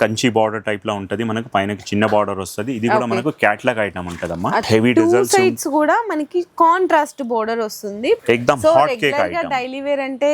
Kanchi border type లో ఉంటది, మనకు పైన చిన్న బార్డర్ వస్తది. ఇది కూడా మనకు క్యాట్లాగ్ ఐటమ్ ఉంటదమ్మా. హెవీ డిజైన్స్ సైడ్స్ కూడా మనకి కాంట్రాస్ట్ బోర్డర్ వస్తుంది. ఎక్దమ్ hot cake item. Daily wear అంటే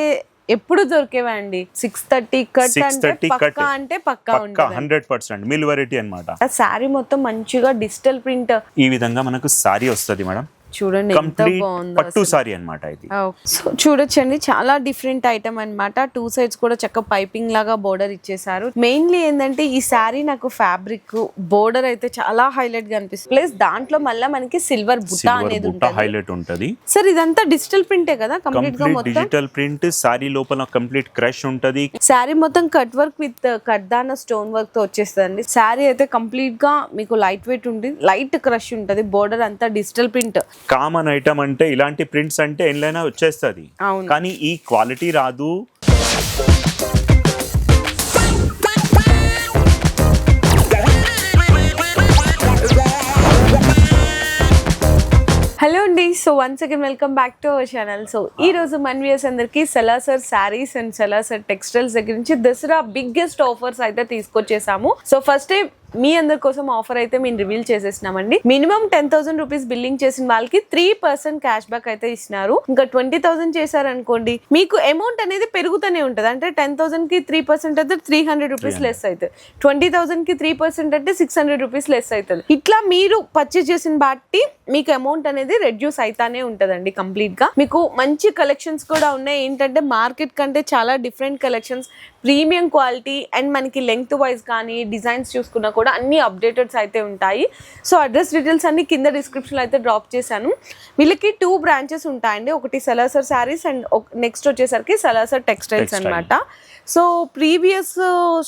ఎప్పుడు దొరికేవండి. 630 కట్ అంటే పక్కా అంటే పక్కా ఉంటుంది. 100% మిల్ వెరైటీ అన్నమాట. సారీ మొత్తం మంచిగా డిజిటల్ ప్రింట్ ఈ విధంగా మనకు సారీ వస్తది మేడం. చూడండి ఎంత బాగుందో. పట్టు సారీ అన్నమాట ఇది. సో చూడొచ్చండి, చాలా డిఫరెంట్ ఐటమ్ అన్నమాట. 2 సైడ్స్ కూడా చక్కగా పైపింగ్ లాగా బోర్డర్ ఇచ్చేసారు. మెయిన్లీ ఏంటంటే ఈ సారీ నాకు ఫ్యాబ్రిక్ బోర్డర్ అయితే చాలా హైలైట్ గా అనిపిస్తుంది. ప్లస్ దాంట్లో మళ్ళీ మనకి సిల్వర్ బుట్ట అనేది హైలైట్ ఉంటది. సార్ ఇదంతా డిజిటల్ ప్రింటే కదా? కంప్లీట్ గా మొత్తం డిజిటల్ ప్రింట్. సారీ లోపల కంప్లీట్ క్రష్ ఉంటది. సారీ మొత్తం కట్ వర్క్ విత్ కట్దాన స్టోన్ వర్క్ తో వచ్చేస్తుంది. సారీ అయితే కంప్లీట్ గా మీకు లైట్ వెయిట్ ఉంది, లైట్ క్రష్ ఉంటది. బోర్డర్ అంతా డిజిటల్ ప్రింట్. కామన్ ఐటమ్ అంటే ఇలాంటి ప్రింట్స్ అంటే ఎన్లైనా వచ్చేస్తుంది, కానీ ఈ క్వాలిటీ రాదు. హలో అండి, so once again welcome back to our channel. So ఈ రోజు మన వ్యూయర్స్ అందరికి సలాసర్ శారీస్ అండ్ సలాసర్ టెక్స్టైల్స్ దగ్గర నుంచి దసరా బిగ్గెస్ట్ ఆఫర్స్ అయితే తీసుకొచ్చేసాము. సో ఫస్ట్ టైం మీ అందరి కోసం ఆఫర్ అయితే మేము రివీల్ చేసేసినామండి. మినిమం 10,000 రూపీస్ బిల్లింగ్ చేసిన వాళ్ళకి 3% క్యాష్ బ్యాక్ అయితే ఇస్తున్నారు. ఇంకా 20,000 చేశారనుకోండి మీకు అమౌంట్ అనేది పెరుగుతూనే ఉంటుంది. అంటే 10,000 కి 3% అయితే 300 రూపీస్ లెస్ అవుతుంది. 20,000 కి 3% అంటే 600 రూపీస్ లెస్ అవుతుంది. ఇట్లా మీరు పర్చేస్ చేసిన బట్టి మీకు అమౌంట్ అనేది రెడ్యూస్ అవుతానే ఉంటదండి. కంప్లీట్ గా మీకు మంచి కలెక్షన్స్ కూడా ఉన్నాయి. ఏంటంటే మార్కెట్ కంటే చాలా different collections, premium quality and మనకి లెంగ్త్ వైజ్ కానీ డిజైన్స్ చూసుకున్నా కూడా అన్ని అప్డేటెడ్స్ అయితే ఉంటాయి. సో అడ్రస్ డీటెయిల్స్ అన్ని కింద డిస్క్రిప్షన్లో అయితే డ్రాప్ చేశాను. వీళ్ళకి 2 బ్రాంచెస్ ఉంటాయండి. ఒకటి సలాసర్ శారీస్ అండ్ నెక్స్ట్ వచ్చేసరికి సలాసర్ టెక్స్టైల్స్ అన్నమాట. సో ప్రీవియస్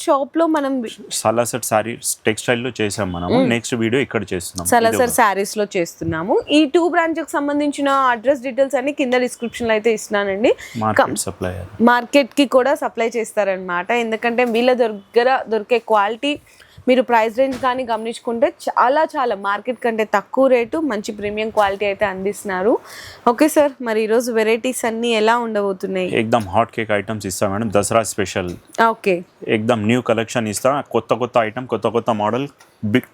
షాప్ లో మనం సలాసర్ శారీస్ టెక్స్టైల్ లో చేసాం మనం. నెక్స్ట్ వీడియో ఇక్కడ చేస్తున్నాం, సలాసర్ శారీస్ లో చేస్తున్నాము. ఈ 2 బ్రాంచెస్ కి సంబంధించిన అడ్రస్ డీటెయిల్స్ అన్ని కింద డిస్క్రిప్షన్ లో అయితే ఇస్తున్నానండి. మార్కెట్ కి కూడా సప్లై చేస్తారనమాట. ఎందుకంటే వీళ్ళ దగ్గర దొరికే క్వాలిటీ మీరు ప్రైస్ రేంజ్ కానీ గమనించుకుంటే చాలా మార్కెట్ కంటే తక్కువ రేటు మంచి ప్రీమియం క్వాలిటీ అయితే అందిస్తున్నారు. ఓకే సార్, మరి ఈరోజు వెరైటీస్ అన్ని ఎలా ఉండబోతున్నాయి? ఎక్దమ్ హాట్ కేక్ ఐటమ్స్ ఇస్తాం మేడం. దసరా స్పెషల్. ఓకే, ఎక్దమ్ న్యూ కలెక్షన్ ఇస్తా. కొత్త ఐటమ్, కొత్త మోడల్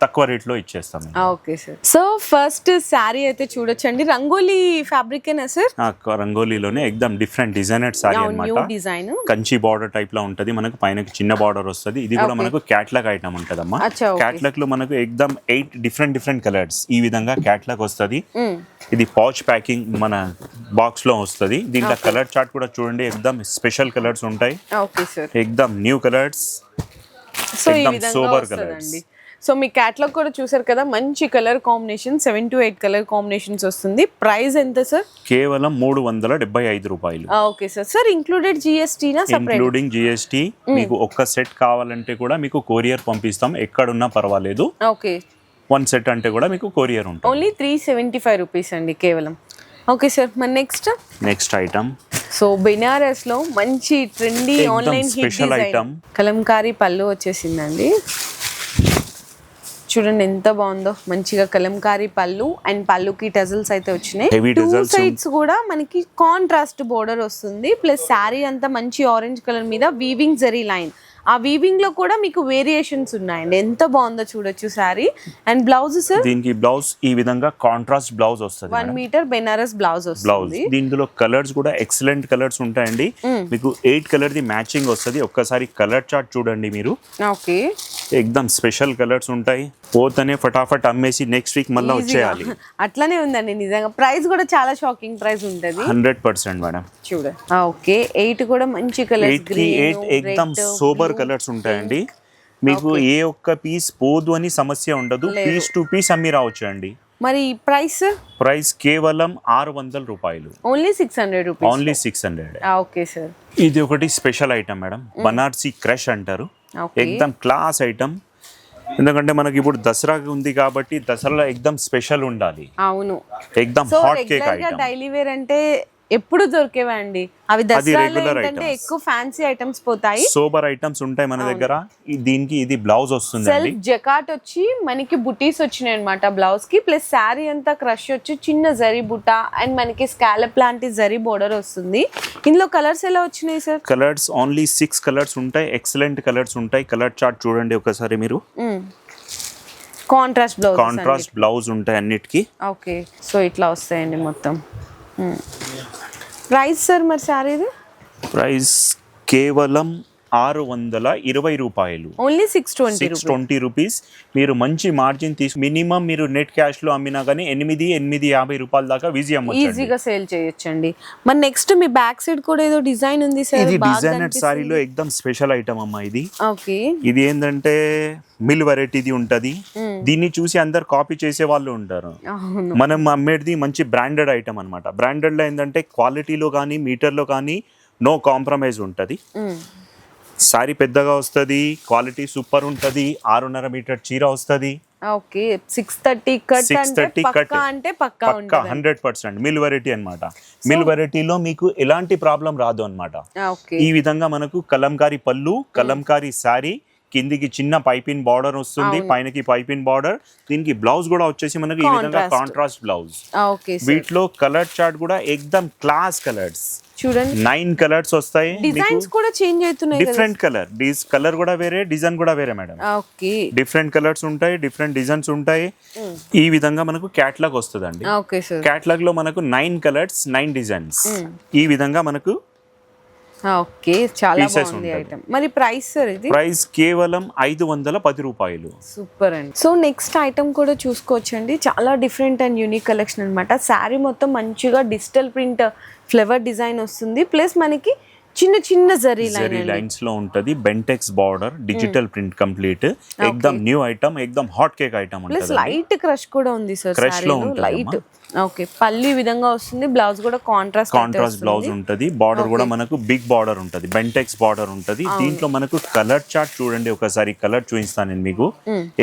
తక్కువ రేట్ లో ఇచ్చేస్తాం. Okay sir. So first sari అయితే చూడొచ్చండి. రంగోలీ ఫ్యాబ్రిక్ ఏనా సార్? రంగోలీలోనే ఎక్దమ్ డిఫరెంట్ డిజైనర్ శారీ అన్నమాట. డిజైన్ కంచి బార్డర్ టైప్ లో ఉంటది, మనకు పైన చిన్న బార్డర్ వస్తది. ఇది కూడా మనకు క్యాట్లాగ్ ఐటమ్ ఉంటదమ్మా. క్యాట్లాగ్ లో మనకు ఎక్దమ్ 8 డిఫరెంట్ కలర్స్ ఈ విధంగా క్యాట్లాగ్ వస్తది. ఇది పౌచ్ ప్యాకింగ్ మన బాక్స్ లో వస్తది. దీంట్లో కలర్ చార్ట్ కూడా చూడండి, ఎక్దమ్ స్పెషల్ కలర్స్ ఉంటాయి. Okay sir. ఎక్దమ్ న్యూ కలర్స్, ఎక్దమ్ సోబర్ కలర్స్. సో మీ క్యాటలాగ్ కూడా చూసారు కదా, మంచి colour combination, 7 to 8 colour combinations వస్తుంది. ప్రైస్ ఎంత సార్? కేవలం 375 రూపాయలు. Okay sir. Sir included GST నా సెపరేట్? Including GST. మీకు ఒక్క సెట్ కావాలంటే కూడా మీకు కొరియర్ పంపిస్తాం, ఎక్కడున్నా పర్వాలేదు. ఓకే, 1 సెట్ అంటే కూడా మీకు కొరియర్ ఉంటుంది. ఓన్లీ 375 రూపీస్ అండి కేవలం. ఓకే సార్, మరి నెక్స్ట్ ఐటమ్. సో బెనారస్ లో మంచి trendy online special item Kalamkari పళ్ళు వచ్చేసిందండి. చూడండి ఎంత బాగుందో, మంచిగా కలంకారీ పళ్ళు అండ్ పళ్ళుకి టజల్స్ అయితే వచ్చినాయి. 2 సైడ్స్ కూడా మనకి కాంట్రాస్ట్ బోర్డర్ వస్తుంది. ప్లస్ శారీ అంతా మంచి ఆరెంజ్ కలర్ మీద వీవింగ్ జరీ లైన్. ఆ వీవింగ్ లో కూడా మీకు వేరియేషన్స్ ఉన్నాయండి. ఎంత బాగుందో చూడొచ్చు శారీ. And blouse sir? దీనికి బ్లౌజ్ ఈ విధంగా కాంట్రాస్ట్ బ్లౌజ్ వస్తుంది. 1 మీటర్ బెనారస్ బ్లౌజ్ వస్తుంది. దీంట్లో కలర్స్ కూడా ఎక్సలెంట్ కలర్స్ ఉంటాయండి. మీకు 8 కలర్ ది మ్యాచింగ్ వస్తుంది. ఒక్కసారి కలర్ చార్ట్ చూడండి మీరు. ఓకే, ఎక్దమ్ స్పెషల్ కలర్స్ ఉంటాయి. పోతనే ఫటాఫట్ అమ్మేసి నెక్స్ట్ వీక్ మళ్ళీ వచ్చేయాలి. అట్లానే ఉందండి నిజంగా. ప్రైస్ కూడా చాలా షాకింగ్ ప్రైస్ ఉంటుంది. 100% మేడం. చూడండి. ఓకే, 8 కూడా మంచి కలర్స్, 8 ఎక్దమ్ సోబర్ కలర్స్ ఉంటాయండి. మీకు ఏ ఒక్క పీస్ పోదు అని సమస్య ఉండదు. పీస్ టు పీస్ అమ్మి రావచ్చు అండి. మరి ప్రైస్ కేవలం 600 రూపాయలు. Only 600 rupees. Only 600. Okay sir. ఇది ఒకటి special item madam, Banarasi crush అంటారు. ఎక్దమ్ క్లాస్ ఐటమ్. ఎందుకంటే మనకి ఇప్పుడు దసరా ఉంది కాబట్టి దసరాలో ఎక్దమ్ స్పెషల్ ఉండాలి. అవును, ఎక్దమ్ hot cake item. Daily wear అంటే ఎప్పుడు దొరికేవా అండి అవి? దసరాలో regular ఏంటంటే items. ఎక్కువ ఫ్యాన్సీ ఐటమ్స్ పోతాయి. సోబర్ ఐటమ్స్ ఉంటాయి మన దగ్గర. దీనికి ఇది బ్లౌజ్ వస్తుందండి. సెల్ఫ్ జకాట్ వచ్చి మనకి బుటీస్ వచ్చినాయి అనమాట బ్లౌజ్ కి. ప్లస్ శారీ అంతా క్రష్ వచ్చి చిన్న జరీ బుట్ట అండ్ మనకి స్కాలప్ లాంటి జరీ బోర్డర్ వస్తుంది. ఇందులో కలర్స్ ఎలా వచ్చినాయి సార్? కలర్స్ ఓన్లీ 6 కలర్స్ ఉంటాయి. ఎక్సలెంట్ కలర్స్ ఉంటాయి. కలర్ చార్ట్ చూడండి ఒకసారి మీరు. కాంట్రాస్ట్ బ్లౌజ్ ఉంటాయి అన్నిటికీ. ఓకే, సో ఇట్లా వస్తాయండి మొత్తం. ప్రైస్ సార్ మరి శారీది? ప్రైస్ కేవలం 620 రూపాయలు. Only 620 620 rupees. మీరు మంచి మార్జిన్ మినిమం మీరు నెట్ క్యాష్ లో అమ్మినా కానీ 850 రూపాయల దాకా ఈజీగా సేల్ చేయొచ్చండి. మరి నెక్స్ట్ మీ బ్యాక్ సైడ్ కూడా ఏదో డిజైన్ ఉంది సార్. ఇది డిజైనర్ సారీలో ఎక్దమ్ స్పెషల్ ఐటమ్ అమ్మా ఇది. ఓకే, ఇది ఏంటంటే మిల్ వెరైటీది ఉంటది. దీన్ని చూసి అందరు కాపీ చేసే వాళ్ళు ఉంటారు. మనం అమ్మేది మంచి బ్రాండెడ్ ఐటమ్ అన్నమాట. బ్రాండెడ్ లో ఏంటంటే క్వాలిటీలో కానీ మీటర్ లో కానీ నో కాంప్రమైజ్ ఉంటది. సారీ పెద్దగా వస్తుంది, క్వాలిటీ సూపర్ ఉంటది. 6.5 మీటర్ చీర వస్తుంది. ఓకే, 630 కట్ అంటే పక్కా, అంటే పక్కా 100% మిల్ వెరైటీ అన్నమాట. మిల్ వెరైటీలో మీకు ఎలాంటి ప్రాబ్లం రాదు అన్నమాట. ఈ విధంగా మనకు కలంకారీ పళ్ళు, కలంకారీ సారీ, కిందికి చిన్న పైపిన్ బార్డర్ వస్తుంది, పైనకి పైపిన్ బార్డర్. దీనికి బ్లౌజ్ కూడా వచ్చేసి మనకి ఈ విధంగా కాంట్రాస్ట్ బ్లౌజ్. వీటిలో కలర్ చార్ట్ కూడా ఎక్దమ్ క్లాస్ కలర్స్ చూడండి. 9 కలర్స్ వస్తాయి. డిజైన్స్ కూడా చేంజ్ అవుతున్నాయి. డిఫరెంట్ కలర్ కూడా వేరే, డిజైన్ కూడా వేరే మేడం. ఓకే, డిఫరెంట్ కలర్స్ ఉంటాయి, డిఫరెంట్ డిజైన్స్ ఉంటాయి. ఈ విధంగా మనకు క్యాటలాగ్ వస్తుందండి. Okay sir. క్యాటలాగ్ లో మనకు 9 కలర్స్ 9 డిజైన్స్ ఈ విధంగా మనకు. ఓకే, చాలా బాగుంది ఐటమ్. మరి ప్రైస్ సార్ ఇది? ప్రైస్ కేవలం 510 రూపాయలు. సూపర్ అండి. సో నెక్స్ట్ ఐటమ్ కూడా చూసుకోవచ్చండి. చాలా డిఫరెంట్ అండ్ యూనిక్ కలెక్షన్ అన్నమాట. శారీ మొత్తం మంచిగా డిజిటల్ ప్రింట్ ఫ్లవర్ డిజైన్ వస్తుంది. ప్లస్ మనకి చిన్న చిన్న జరీ లైన్స్ లో ఉంటది. Bentex border, digital print complete. ఎక్దమ్ న్యూ ఐటమ్, ఎక్దమ్ hot cake item. Plus light crush కూడా ఉంది సార్. క్రష్ లో లైట్. ఓకే, పళ్ళు ఈ విధంగా వస్తుంది. బ్లౌజ్ కూడా కాంట్రాస్ట్ బ్లౌజ్ ఉంటది. బార్డర్ కూడా మనకు బిగ్ బార్డర్ ఉంటది, బెంటెక్స్ బార్డర్ ఉంటది. దీంట్లో మనకు కలర్ చార్ట్ చూడండి ఒకసారి. కలర్ చూపిస్తాను నేను మీకు.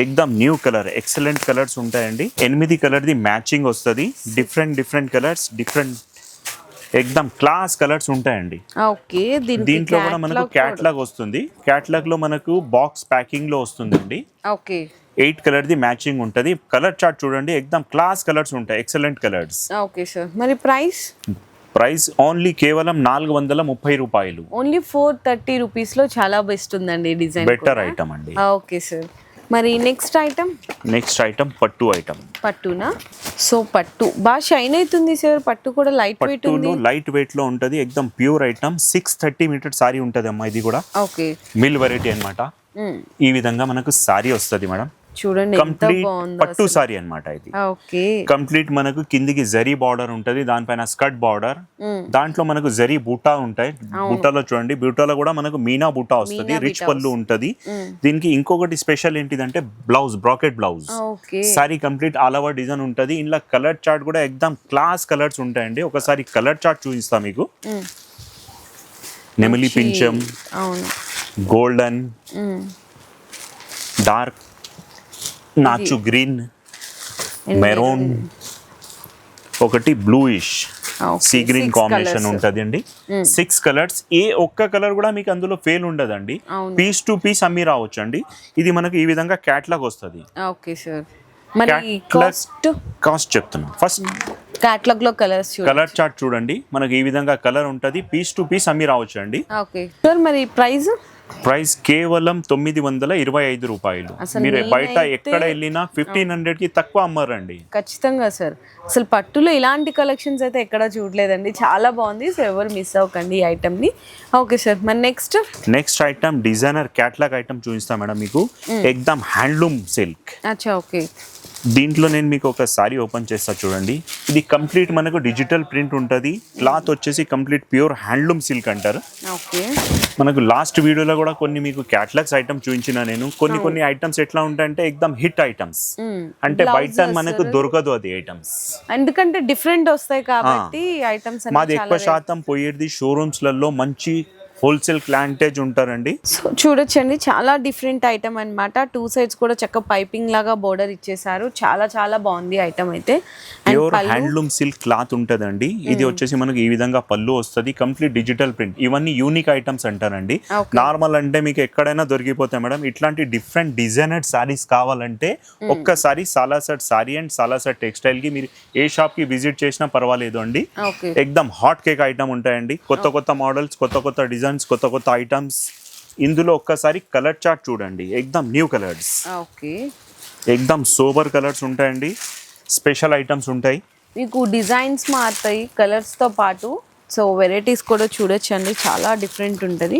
ఎక్దమ్ న్యూ కలర్, ఎక్సలెంట్ కలర్స్ ఉంటాయండి. 8 కలర్ ది మ్యాచింగ్ వస్తుంది. డిఫరెంట్ కలర్స్, ఎక్దమ్ క్లాస్ కలర్స్ ఉంటాయండి. ఓకే, దీంట్లో కూడా మనకు క్యాటలాగ్ వస్తుంది. క్యాటలాగ్ లో మనకు బాక్స్ ప్యాకింగ్ లో వస్తుందండి. ఓకే, 8 కలర్ ది మ్యాచింగ్ ఉంటది. కలర్ చార్ట్ చూడండి, ఎక్దమ్ క్లాస్ కలర్స్ ఉంటాయి, ఎక్సలెంట్ కలర్స్. Okay sir. మరి ప్రైస్ ఓన్లీ కేవలం 430 రూపాయలు. ఓన్లీ 430 రూపీస్ లో చాలా బెస్ట్ ఉందండి డిజైన్. బెటర్ ఐటమ్ అండి. Okay sir. మరి నెక్స్ట్ ఐటమ్ పట్టునా? సో పట్టు బాగా షైన్ అవుతుంది సార్. పట్టు కూడా లైట్ వెయిట్ లో ఉంటది. ఎక్దమ్ ప్యూర్ ఐటమ్. 630 మీటర్ సారీ ఉంటది అమ్మా. ఇది కూడా ఓకే, మిల్ వెరైటీ అన్నమాట. ఈ విధంగా మనకు సారీ వస్తది మేడం. చూడండి కంప్లీట్ పట్టు సారీ అన్నమాట ఇది. ఓకే, కంప్లీట్ మనకు కిందికి జరీ బార్డర్ ఉంటది, దానిపైన స్కర్ట్ బార్డర్. దాంట్లో మనకు జరీ బూటా ఉంటాయి. బూటాలో చూడండి, బూటాలో కూడా మనకు మీనా బూటా వస్తుంది. రిచ్ పళ్ళు ఉంటది. దీనికి ఇంకొకటి స్పెషల్ ఏంటిదంటే blouse, bracket blouse. Sorry complete all over design ఉంటది. ఇంట్లో కలర్ చార్ట్ కూడా ఎక్దమ్ క్లాస్ కలర్స్ ఉంటాయండి. ఒకసారి కలర్ చార్ట్ చూపిస్తా మీకు. నెమలి పించం, గోల్డెన్, డార్క్ నాచు గ్రీన్, మెరూన్, ఒకటి బ్లూయిష్, సీ గ్రీన్ కాంబినేషన్ ఉంటది అండి. 6 కలర్స్. ఏ ఒక్క కలర్ కూడా మీకు అందులో ఫెయిల్ ఉండదండి. పీస్ టు పీస్ అమ్మి రావచ్చు అండి. ఇది మనకు ఈ విధంగా క్యాటలాగ్ వస్తుంది. Okay sir. మరి కాస్ట్ చెప్తున్నాం. ఫస్ట్ క్యాటలాగ్ లో కలర్ చార్ట్ చూడండి. మనకి ఈ విధంగా కలర్ ఉంటది. పీస్ టు పీస్ అమ్మి రావచ్చు అండి. Okay sir. మరి ప్రైస్ కేవలం 925 రూపాయలు. మీరు బయట ఎక్కడ వెళ్ళినా 1500 కి తక్కువ అమ్మారండి. ఖచ్చితంగా సార్. అసలు పట్టులో ఇలాంటి కలెక్షన్స్ అయితే ఎక్కడ చూడలేదండి. చాలా బాగుంది. సో ఎవరు మిస్ అవ్వకండి ఈ ఐటమ్ ని. Okay sir. మరి next item designer catalogue item చూపిస్తా మేడం మీకు. ఎక్దమ్ హ్యాండ్లూమ్ సిల్క్. అచ్చా, ఓకే. దీంట్లో నేను మీకు ఒక సారీ ఓపెన్ చేస్తా చూడండి. ఇది కంప్లీట్ మనకు డిజిటల్ ప్రింట్ ఉంటుంది. క్లాత్ వచ్చేసి కంప్లీట్ ప్యూర్ హ్యాండ్లూమ్ సిల్క్ అంటారు. మనకు లాస్ట్ వీడియోలో కూడా కొన్ని మీకు క్యాటలాగ్స్ ఐటమ్స్ చూపించిన నేను. కొన్ని ఐటమ్స్ ఎట్లా ఉంటాయంటే ఎక్దమ్ హిట్ ఐటమ్స్. అంటే బయట మనకు దొరకదు అది ఐటమ్స్, ఎందుకంటే డిఫరెంట్ వస్తాయి కాబట్టి ఐటమ్స్. మాది ఎక్కువ శాతం పోయేది షోరూమ్స్ లలో మంచి హోల్సేల్ క్లాంటేజ్ ఉంటారండి. సో చూడొచ్చండి, చాలా డిఫరెంట్ ఐటమ్ అన్నమాట. 2 సైడ్స్ కూడా చక్క పైపింగ్ లాగా బోర్డర్ ఇచ్చేసారు. చాలా చాలా బాగుంది ఐటమ్ అయితే. ప్యూర్ హ్యాండ్లూమ్ సిల్క్ క్లాత్ ఉంటదండి. ఇది వచ్చేసి మనకి ఈ విధంగా పళ్ళు వస్తుంది, కంప్లీట్ డిజిటల్ ప్రింట్. ఇవన్నీ యూనిక్ ఐటమ్స్ అంటారండి. నార్మల్ అంటే మీకు ఎక్కడైనా దొరికిపోతాయి మేడం. ఇట్లాంటి డిఫరెంట్ డిజైనర్ సారీస్ కావాలంటే ఒక్కసారి సాలాసర్ సారీ అండ్ సాలాసర్ టెక్స్టైల్ కి మీరు ఏ షాప్ కి విజిట్ చేసినా పర్వాలేదు అండి. ఎక్దమ్ హాట్ కేక్ ఐటమ్ ఉంటాయండి. కొత్త కొత్త మోడల్స్, కొత్త కొత్త డిజైన్స్, కొత్త కొత్త ఐటమ్స్. ఇందులో ఒక్కసారి కలర్ చార్ట్ చూడండి, ఎక్దమ్ న్యూ కలర్స్, ఎక్దమ్ సోబర్ కలర్స్ ఉంటాయండి. స్పెషల్ ఐటమ్స్ ఉంటాయి. మీకు డిజైన్స్ మారుతాయి కలర్స్ తో పాటు. సో వెరైటీస్ కూడా చూడొచ్చండి, చాలా డిఫరెంట్ ఉంటుంది.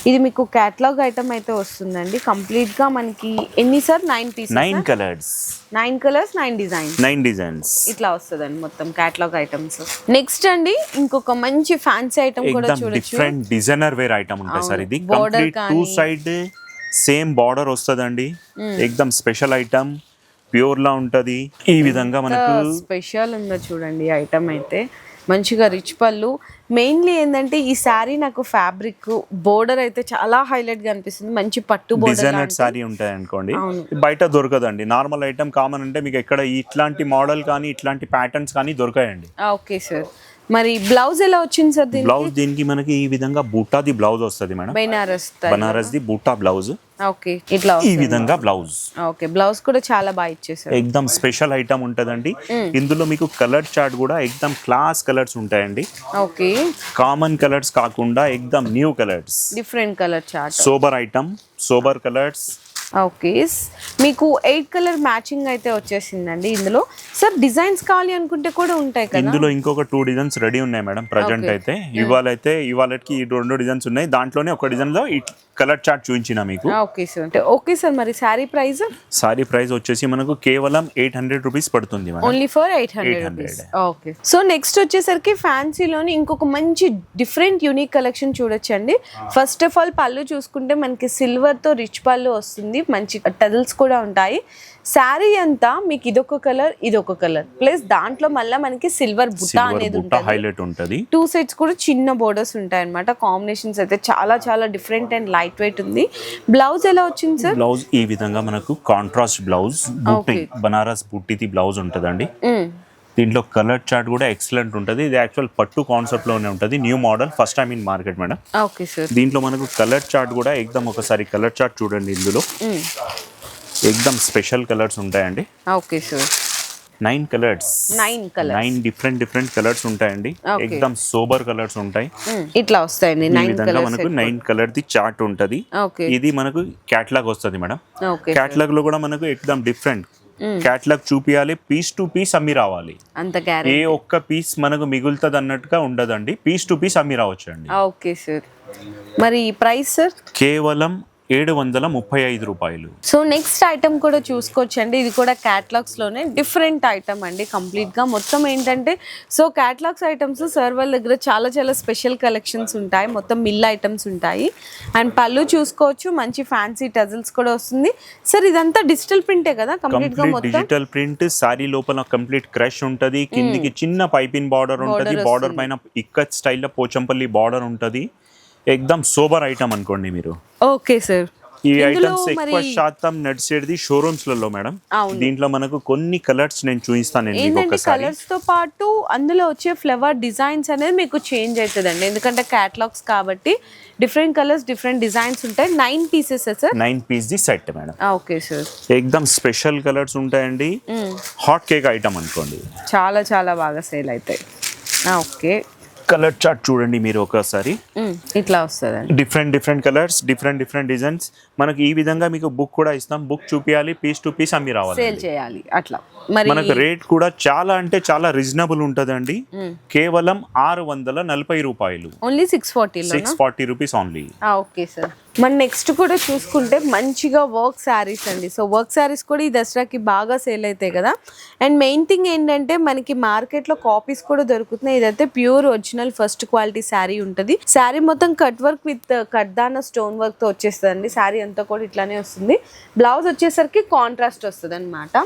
ఇది మీకు క్యాటలాగ్ ఐటమ్ అయితే వస్తుందండి. కంప్లీట్ గా మనకి ఎన్ని sir? 9 pieces, 9 colours, 9 colours, 9 designs, 9 designs ఇట్లా వస్తుందండి మొత్తం క్యాటలాగ్ ఐటమ్స్. నెక్స్ట్ అండి ఇంకొక మంచి ఫ్యాన్సీ ఐటమ్ కూడా చూడొచ్చు. డిఫరెంట్ డిజైనర్ వేర్ ఐటమ్ ఉంటుంది సార్. ఇది కంప్లీట్ 2 సైడ్ సేమ్ బార్డర్ వస్తుందండి. ఎక్దమ్ స్పెషల్ ఐటమ్, ప్యూర్ లా ఉంటది. ఈ విధంగా మనకు స్పెషల్ ఉందో చూడండి ఐటమ్ అయితే. మంచిగా రిచ్ పళ్ళు. మెయిన్లీ ఏంటంటే ఈ శారీ నాకు ఫ్యాబ్రిక్ బోర్డర్ అయితే చాలా హైలైట్ గా అనిపిస్తుంది. మంచి పట్టు బోర్డర్, డిజైనర్ సారీ ఉంటాయి అనుకోండి, బయట దొరకదండి. నార్మల్ ఐటమ్ కామన్ అంటే మీకు ఎక్కడ ఇట్లాంటి మోడల్ కానీ ఇట్లాంటి ప్యాటర్న్స్ కానీ దొరకాయండి. Okay sir. మరి బ్లౌజ్ ఎలా వచ్చింది సార్? బ్లౌజ్ దీనికి మనకి ఈ విధంగా బూటాది బ్లౌజ్ వస్తుంది మేడం. బనారస్ ది బూటా బ్లౌజ్. ఓకే, ఇట్లా ఈ విధంగా బ్లౌజ్. ఓకే, బ్లౌజ్ కూడా చాలా బాగా ఇచ్చేసారు. ఎక్దమ్ స్పెషల్ ఐటమ్ ఉంటదండి. ఇందులో మీకు కలర్ చార్ట్ కూడా ఎక్దమ్ క్లాస్ కలర్స్ ఉంటాయండి. ఓకే, కామన్ కలర్స్ కాకుండా ఎక్దమ్ new colours, different colour chart, sober item, sober colours. Okay, మీకు 8 కలర్ మ్యాచింగ్ అయితే వచ్చేసిందండి. ఇందులో సార్ డిజైన్స్ కావాలి అనుకుంటే కూడా ఉంటాయి కదా. ఇందులో ఇంకొక 2 డిజైన్స్ రెడీ ఉన్నాయి మేడం ప్రజెంట్ అయితే. ఇవాళకి 2 డిజైన్స్ ఉన్నాయి. దాంట్లోనే ఒక డిజైన్ లో ఈ కలర్ చార్ట్ చూపించిన మీకు. Okay sir. ఓకే సార్, మరి శారీ ప్రైస్? శారీ ప్రైస్ వచ్చేసి మనకు కేవలం 800 రూపీస్ పడుతుంది madam. Only for 800 rupees. Okay, so next వచ్చేసరికి ఫ్యాన్సీలోని ఇంకొక మంచి డిఫరెంట్ యూనిక్ కలెక్షన్ చూడొచ్చండి. ఫస్ట్ ఆఫ్ ఆల్ పళ్ళు చూసుకుంటే మనకి సిల్వర్ తో రిచ్ పళ్ళు వస్తుంది. మంచి టజల్స్ కూడా ఉంటాయి. శారీ అంతా మీకు ఇదొక కలర్, ఇదొక కలర్, ప్లస్ దాంట్లో మళ్ళీ మనకి సిల్వర్ బుట్ట అనేది హైలైట్ ఉంటుంది. 2 సైడ్స్ కూడా చిన్న బోర్డర్స్ ఉంటాయి అన్నమాట. కాంబినేషన్స్ అయితే చాలా చాలా డిఫరెంట్ అండ్ లైట్ వెయిట్ ఉంది. బ్లౌజ్ ఎలా వచ్చింది సార్? బ్లౌజ్ ఈ విధంగా మనకు కాంట్రాస్ట్ బ్లౌజ్, బుట్టి బనారస్ బుట్టిది బ్లౌజ్ ఉంటదండి. దీంట్లో కలర్ చార్ట్ కూడా ఎక్సలెంట్ ఉంటుంది. ఇది యాక్చువల్ పట్టు కాన్సెప్ట్ లోనే ఉంటుంది. New model, first time in market madam. Okay sir. దీంట్లో మనకు కలర్ చార్ట్ కూడా ఎక్దమ్ ఒకసారి కలర్ చార్ట్ చూడండి. ఇందులో ఎక్దమ్ స్పెషల్ కలర్స్ ఉంటాయండి. Okay sir. 9 colours, 9 different colours ఉంటాయండి. ఎక్దమ్ సోబర్ కలర్స్ ఉంటాయి. ఇట్లా వస్తాయండి 9 కలర్స్. మనకు 9 కలర్ ది చార్ట్ ఉంటది. ఇది మనకు క్యాటలాగ్ వస్తుంది మేడం. క్యాటలాగ్ లో కూడా మనకు ఎక్దమ్ డిఫరెంట్ క్యాటలాగ్ చూపియాలి. పీస్ టు పీస్ అమ్మి రావాలి. ఏ ఒక్క పీస్ మనకు మిగులుతుంది అన్నట్టుగా ఉండదండి. పీస్ టు పీస్ అమ్మి రావచ్చు అండి. Okay sir. మరి ప్రైస్ సార్? కేవలం 735 రూపాయలు. సో నెక్స్ట్ ఐటమ్ కూడా చూసుకోవచ్చండి. ఇది కూడా క్యాటలాగ్స్ లోనే డిఫరెంట్ ఐటమ్ అండి. కంప్లీట్ గా మొత్తం ఏంటంటే, సో క్యాటలాగ్స్ ఐటమ్స్ సార్ వాళ్ళ దగ్గర చాలా చాలా స్పెషల్ కలెక్షన్స్ ఉంటాయి. మొత్తం మిల్ ఐటమ్స్ ఉంటాయి. అండ్ పళ్ళు చూసుకోవచ్చు, మంచి ఫ్యాన్సీ టజల్స్ కూడా వస్తుంది. సార్ ఇదంతా డిజిటల్ ప్రింటే కదా కంప్లీట్ గా? మొత్తం డిజిటల్ ప్రింట్. సారీ లోపల కంప్లీట్ క్రష్ ఉంటది. కిందికి చిన్న పైపింగ్ బార్డర్ ఉంటది. బార్డర్ పైన ఇక్కత్ స్టైల్లో పోచంపల్లి బార్డర్ ఉంటది. ఎక్దమ్ సోబర్ ఐటమ్ అనుకోండి మీరు. Okay sir. ఈ ఐటమ్స్ ఎక్కువ శాతం నడిచేది షోరూమ్స్ లలో మేడం. దీంట్లో మనకు కొన్ని కలర్స్ నేను చూపిస్తాను. కలర్స్ తో పాటు అందులో వచ్చే ఫ్లవర్ డిజైన్స్ అనేది మీకు చేంజ్ అవుతుందండి. ఎందుకంటే క్యాటలాగ్స్ కాబట్టి డిఫరెంట్ కలర్స్, డిఫరెంట్ డిజైన్స్ ఉంటాయి. 9 పీసెస్ సార్? 9 పీస్ ది సెట్ మేడం. Okay sir. ఎక్దమ్ స్పెషల్ కలర్స్ ఉంటాయండి. హాట్ కేక్ ఐటమ్ అనుకోండి. చాలా చాలా బాగా సేల్ అవుతాయి. ఓకే, కలర్ చార్ట్ చూడండి మీరు ఒకసారి. ఇట్లా వస్తుంది. Different colours, different designs. మనకి ఈ విధంగా మీకు బుక్ కూడా ఇస్తాం. బుక్ చూపియాలి, పీస్ టు పీస్ అమ్మి రావాలి, సేల్ చేయాలి. అట్లా మరి మనకు రేట్ కూడా చాలా అంటే చాలా రీజనబుల్ ఉంటదండి. కేవలం 640 రూపాయలు. Only 640 rupees only. Okay sir. మన నెక్స్ట్ కూడా చూసుకుంటే మంచిగా వర్క్ శారీస్ అండి. సో వర్క్ శారీస్ కూడా ఈ దసరాకి బాగా సేల్ అవుతాయి కదా. అండ్ మెయిన్ థింగ్ ఏంటంటే మనకి మార్కెట్లో కాపీస్ కూడా దొరుకుతున్నాయి. ఇదైతే pure original first quality sari ఉంటుంది. శారీ మొత్తం కట్ వర్క్ విత్ కట్దాన స్టోన్ వర్క్ తో వచ్చేస్తుంది అండి. శారీ అంతా కూడా ఇట్లానే వస్తుంది. బ్లౌజ్ వచ్చేసరికి కాంట్రాస్ట్ వస్తుంది అనమాట.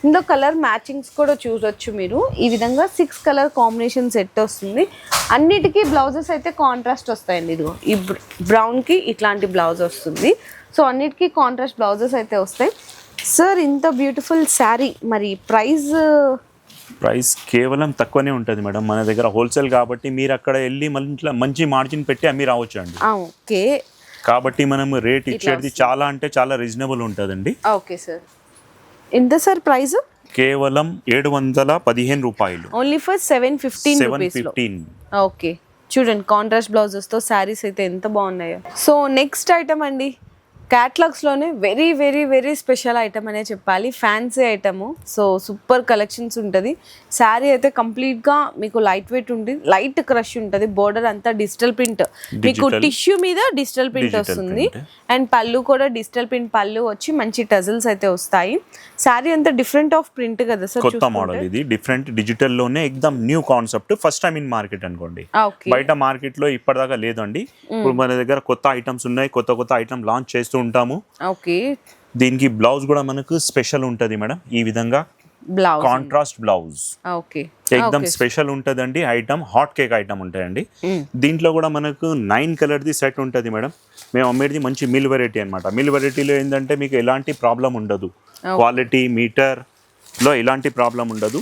ఇందులో కలర్ మ్యాచింగ్స్ కూడా చూడొచ్చు మీరు. ఈ విధంగా 6 కలర్ కాంబినేషన్ సెట్ వస్తుంది. అన్నిటికీ బ్లౌజెస్ అయితే కాంట్రాస్ట్ వస్తాయండి. ఇదిగో ఈ బ్రౌన్కి ఇట్లాంటి బ్లౌజ్ వస్తుంది. సో అన్నిటికీ కాంట్రాస్ట్ బ్లౌజెస్ అయితే వస్తాయి. సార్ ఇంత బ్యూటిఫుల్ శారీ, మరి ప్రైస్ కేవలం తక్కువనే ఉంటుంది మేడం. మన దగ్గర హోల్సేల్ కాబట్టి మీరు అక్కడ వెళ్ళి మళ్ళీ మంచి మార్జిన్ పెట్టి అమ్మి రావచ్చు అండి. ఓకే, కాబట్టి మనం రేట్ ఇచ్చేది చాలా అంటే చాలా రీజనబుల్ ఉంటుందండి. Okay sir. ఎంత సార్ ప్రైస్? కేవలం 715 రూపాయలు. Only for 715. ఓకే, చూడండి కాంట్రాస్ట్ బ్లౌజెస్ తో శారీస్ అయితే ఎంత బాగున్నాయో. సో నెక్స్ట్ ఐటమ్ అండి, క్యాటలాగ్స్లోనే very very very special item అనే చెప్పాలి. Fancy item. So super collections ఉంటుంది. శారీ అయితే కంప్లీట్గా మీకు లైట్ వెయిట్ ఉంటుంది, లైట్ క్రష్ ఉంటుంది. బోర్డర్ అంతా డిజిటల్ ప్రింట్, మీకు టిష్యూ మీద డిజిటల్ ప్రింట్ వస్తుంది. అండ్ పళ్ళు కూడా డిజిటల్ ప్రింట్ పళ్ళు వచ్చి మంచి టజల్స్ అయితే వస్తాయి. శారీ అంతా డిఫరెంట్ ఆఫ్ ప్రింట్ కదా సార్, కొత్త మోడల్ ఇది. డిఫరెంట్ డిజిటల్ లోనే ఎక్దమ్ new concept, first time in market అనుకోండి. బయట మార్కెట్ లో ఇప్పటిదాకా లేదండి. ఇప్పుడు మన దగ్గర కొత్త ఐటమ్స్ ఉన్నాయి, కొత్త ఐటమ్ లాంచ్ చేస్తూ ఉంటాము. ఓకే, దీనికి బ్లౌజ్ కూడా మనకు స్పెషల్ ఉంటది మేడం. ఈ విధంగా బ్లౌజ్ కాంట్రాస్ట్ బ్లౌజ్. ఓకే, ఎక్దమ్ స్పెషల్ ఉంటదండి. ఐటమ్ హాట్ కేక్ ఐటమ్ ఉంటాయండి. దీంట్లో కూడా మనకు 9 కలర్ ది సెట్ ఉంటది మేడం. మేము అమ్మేది మంచి మిల్ వెరైటీ అనమాట. మిల్ వెరైటీలో ఏంటంటే మీకు ఎలాంటి ప్రాబ్లం ఉండదు, క్వాలిటీ మీటర్ లో ఎలాంటి ప్రాబ్లం ఉండదు.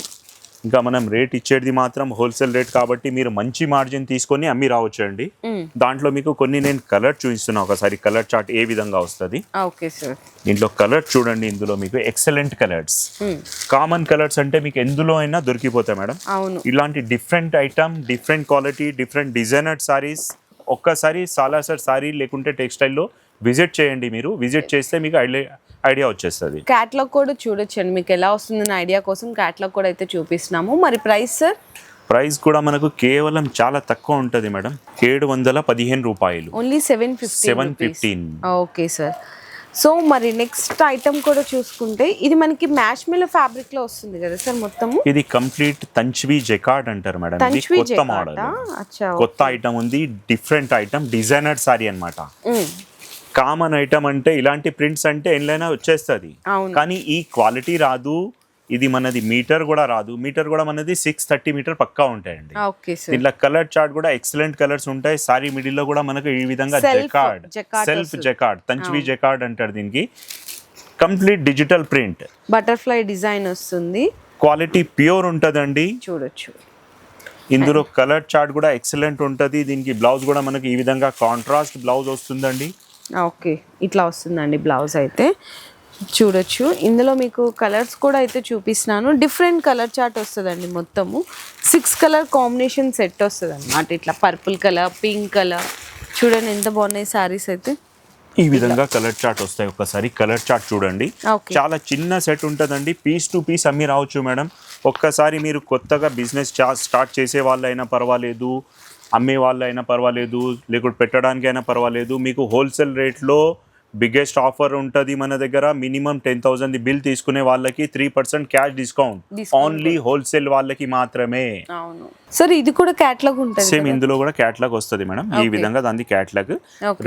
ఇంకా మనం రేట్ ఇచ్చేది మాత్రం హోల్సేల్ రేట్ కాబట్టి మీరు మంచి మార్జిన్ తీసుకొని అమ్మి రావచ్చు అండి. దాంట్లో మీకు కొన్ని నేను కలర్ చూపిస్తున్నా, ఒకసారి కలర్ చార్ట్ ఏ విధంగా వస్తుంది. Okay sir. దీంట్లో కలర్ చూడండి, ఇందులో మీకు ఎక్సలెంట్ కలర్స్, కామన్ కలర్స్ అంటే మీకు ఎందులో అయినా దొరికిపోతాయి మేడం. ఇలాంటి different item, different quality, different designer saris ఒక్కసారి సాలాసర్ సారీ లేకుంటే టెక్స్టైల్లో విజిట్ చేయండి. మీరు విజిట్ చేస్తే మీకు ఐడియా వచ్చేస్తుంది. క్యాటలాగ్ కూడా చూడొచ్చండి, మీకు ఎలా వస్తుందని ఐడియా కోసం క్యాటలాగ్ కూడా అయితే చూపిస్తున్నాము. మరి ప్రైస్ సార్? ప్రైస్ కూడా మనకు కేవలం చాలా తక్కువ ఉంటుంది మేడం. 715 రూపాయలు. ఓన్లీ 715. Okay sir. సో మరి నెక్స్ట్ ఐటమ్ కూడా చూసుకుంటే ఇది మనకి మ్యాష్ మిల్ ఫ్యాబ్రిక్ లో వస్తుంది కదా సార్ మొత్తము. ఇది కంప్లీట్ తంచ్వి జకార్డ్ అంటారు మేడం. ఇది కొత్త మోడల్, కొత్త ఐటమ్ ఉంది. డిఫరెంట్ ఐటమ్, డిజైనర్ సారీ అన్నమాట. కామన్ ఐటమ్ అంటే ఇలాంటి ప్రింట్స్ అంటే ఎన్లైనా వచ్చేస్తుంది, కానీ ఈ క్వాలిటీ రాదు. ఇది మనది మీటర్ కూడా రాదు. మీటర్ కూడా మనది 630 మీటర్ పక్కా ఉంటాయండి. ఇట్లా కలర్ చార్ట్ కూడా ఎక్సలెంట్ కలర్స్ ఉంటాయి. సారీ మిడిల్ లో కూడా మనకు ఈ విధంగా జకార్డ్, సెల్ఫ్ జకార్డ్, తంచ్వి జకార్డ్ అంటారు దీనికి. Complete digital print, butterfly design వస్తుంది. క్వాలిటీ ప్యూర్ ఉంటదండి. చూడొచ్చు ఇందులో కలర్ చార్ట్ కూడా ఎక్సలెంట్ ఉంటది. దీనికి బ్లౌజ్ కూడా మనకి ఈ విధంగా కాంట్రాస్ట్ బ్లౌజ్ వస్తుందండి. ఓకే, ఇట్లా వస్తుందండి బ్లౌజ్ అయితే చూడొచ్చు. ఇందులో మీకు కలర్స్ కూడా అయితే చూపిస్తున్నాను. డిఫరెంట్ కలర్ చార్ట్ వస్తుందండి. మొత్తము 6 కలర్ కాంబినేషన్ సెట్ వస్తుంది అన్నమాట. ఇట్లా పర్పుల్ కలర్, పింక్ కలర్, చూడండి ఎంత బాగున్నాయి సారీస్ అయితే. ఈ విధంగా కలర్ చార్ట్ వస్తాయి. ఒకసారి కలర్ చార్ట్ చూడండి. చాలా చిన్న సెట్ ఉంటుందండి. పీస్ టు పీస్ అమ్మి రావచ్చు మేడం. ఒక్కసారి మీరు కొత్తగా బిజినెస్ స్టార్ట్ చేసే వాళ్ళైనా పర్వాలేదు, అమ్మే వాళ్ళు అయినా పర్వాలేదు, లేకుంటే పెట్టడానికి అయినా పర్వాలేదు, మీకు హోల్సేల్ రేట్లో బిగ్గెస్ట్ ఆఫర్ ఉంటుంది మన దగ్గర. మినిమం 10,000 బిల్ తీసుకునే వాళ్ళకి 3% క్యాష్ డిస్కౌంట్, ఓన్లీ హోల్సేల్ వాళ్ళకి మాత్రమే. సార్ ఇది కూడా క్యాటలాగ్ ఉంటుంది సేమ్, ఇందులో కూడా క్యాటలాగ్ వస్తుంది మేడం. ఈ విధంగా దాని క్యాటలాగ్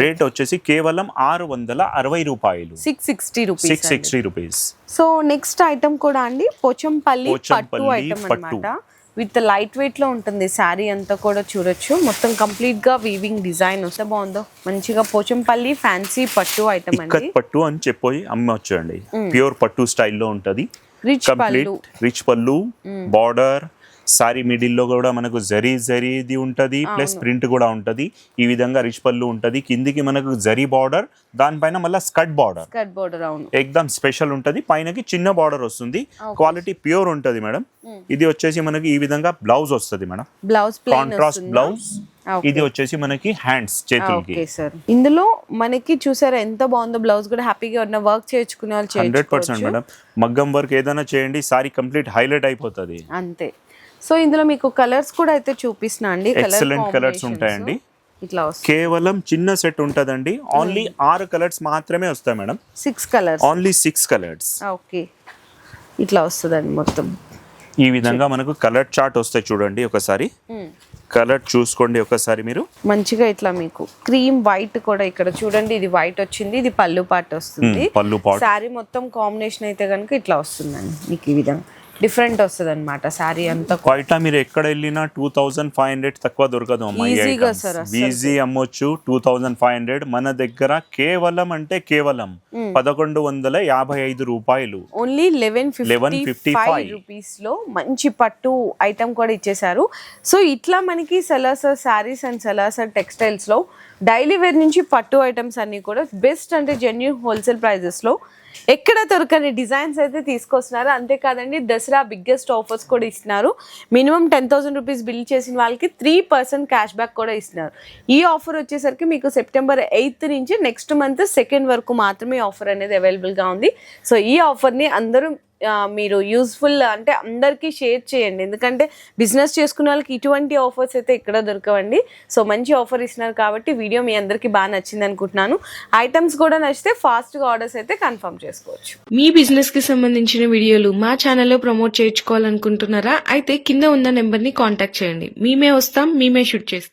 రేట్ వచ్చేసి కేవలం 660 రూపాయలు, 660 రూపీస్. సో నెక్స్ట్ ఐటమ్ కూడా అండి పోచంపల్లి పట్టు ఐటమ్ అన్నమాట. విత్ లైట్ వెయిట్ లో ఉంటుంది శారీ అంతా కూడా చూడొచ్చు. మొత్తం కంప్లీట్ గా వీవింగ్ డిజైన్ వస్తే బాగుందో. మంచిగా పోచంపల్లి ఫ్యాన్సీ పట్టు ఐటమ్ అండి. పట్టు అని చెప్పి అమ్మవచ్చు అండి. ప్యూర్ పట్టు స్టైల్లో ఉంటది. రిచ్ పళ్ళు, బార్డర్, సారీ మిడిల్లో కూడా మనకు జరీది ఉంటది, ప్లస్ ప్రింట్ కూడా ఉంటది. ఈ విధంగా రిచ్ పళ్ళు ఉంటది. కిందికి మనకు జరీ బార్డర్, దానిపైన మళ్ళీ స్కర్ట్ బార్డర్ ఎక్దమ్ స్పెషల్ ఉంటది. పైనకి చిన్న బార్డర్ వస్తుంది. క్వాలిటీ ప్యూర్ ఉంటది మేడం. ఇది వచ్చేసి మనకి ఈ విధంగా బ్లౌజ్ వస్తుంది మేడం, కాంట్రాస్ట్ బ్లౌజ్. ఇది వచ్చేసి మనకి హ్యాండ్స్, చేతులకి. ఇందులో మనకి చూసారా ఎంత బాగుందో. బ్లౌజ్ కూడా హ్యాపీగా ఉన్న వర్క్ చేయించుకునే వాళ్ళు 100% మేడం. మగ్గం వర్క్ ఏదైనా చేయండి, సారీ కంప్లీట్ హైలైట్ అయిపోతుంది అంతే. సో ఇందులో మీకు కలర్స్ కూడా అయితే చూపిస్తున్నా అండి. ఎక్సలెంట్ కలర్స్ ఉంటాయండి. ఇట్లా కేవలం చిన్న సెట్ ఉంటదండి. ఓన్లీ 6 కలర్స్ మాత్రమే వస్తాయి madam. 6 colours, only 6 colours. Okay, ఇట్లా వస్తుందండి మొత్తం. ఈ విధంగా మనకు కలర్ చార్ట్ వస్తాయి చూడండి ఒకసారి. కలర్ చూసుకోండి ఒకసారి మీరు. మంచిగా ఇట్లా మీకు క్రీమ్ వైట్ కూడా ఇక్కడ చూడండి, ఇది వైట్ వచ్చింది, ఇది పళ్ళు పాటు వస్తుంది. పళ్ళు పాటు శారీ మొత్తం కాంబినేషన్ అయితే కనుక ఇట్లా వస్తుందండి మీకు ఈ విధంగా డిఫరెంట్ వస్తుంది అనమాట శారీ అంతా. బయట మీరు ఎక్కడ వెళ్ళినా 2500 తక్కువ దొరకదు అమ్మా. ఈజీ అమ్మొచ్చు 2500. మన దగ్గర కేవలం అంటే కేవలం 1155 రూపాయలు, ఓన్లీ 1155 రూపీస్ లో మంచి పట్టు ఐటమ్ కూడా ఇచ్చేసారు. సో ఇట్లా మనకి సెలాసర్ శారీస్ అండ్ సెలాసర్ టెక్స్టైల్స్ లో డైలీ వేర్ నుంచి పట్టు ఐటమ్స్ అన్ని కూడా బెస్ట్ అంటే జెన్యూన్ హోల్సేల్ ప్రైజెస్ లో ఎక్కడ దొరకని డిజైన్స్ అయితే తీసుకొస్తున్నారు. అంతేకాదండి దసరా బిగ్గెస్ట్ ఆఫర్స్ కూడా ఇస్తున్నారు. మినిమం 10,000 రూపీస్ బిల్ చేసిన వాళ్ళకి 3% క్యాష్ బ్యాక్ కూడా ఇస్తున్నారు. ఈ ఆఫర్ వచ్చేసరికి మీకు సెప్టెంబర్ 8th నుంచి నెక్స్ట్ మంత్ 2nd వరకు మాత్రమే ఆఫర్ అనేది అవైలబుల్గా ఉంది. సో ఈ ఆఫర్ని అందరూ మీరు యూస్ఫుల్ అంటే అందరికీ షేర్ చేయండి, ఎందుకంటే బిజినెస్ చేసుకునే వాళ్ళకి ఇటువంటి ఆఫర్స్ అయితే ఎక్కడ దొరకవండి. సో మంచి ఆఫర్ ఇస్తున్నారు కాబట్టి వీడియో మీ అందరికీ బాగా నచ్చింది అనుకుంటున్నాను. ఐటమ్స్ కూడా నచ్చితే ఫాస్ట్గా ఆర్డర్స్ అయితే కన్ఫర్మ్ చేసుకోవచ్చు. మీ బిజినెస్ కి సంబంధించిన వీడియోలు మా ఛానల్లో ప్రమోట్ చేయించుకోవాలనుకుంటున్నారా? అయితే కింద ఉన్న నెంబర్ ని కాంటాక్ట్ చేయండి. మేమే వస్తాం, మేమే షూట్ చేస్తాం.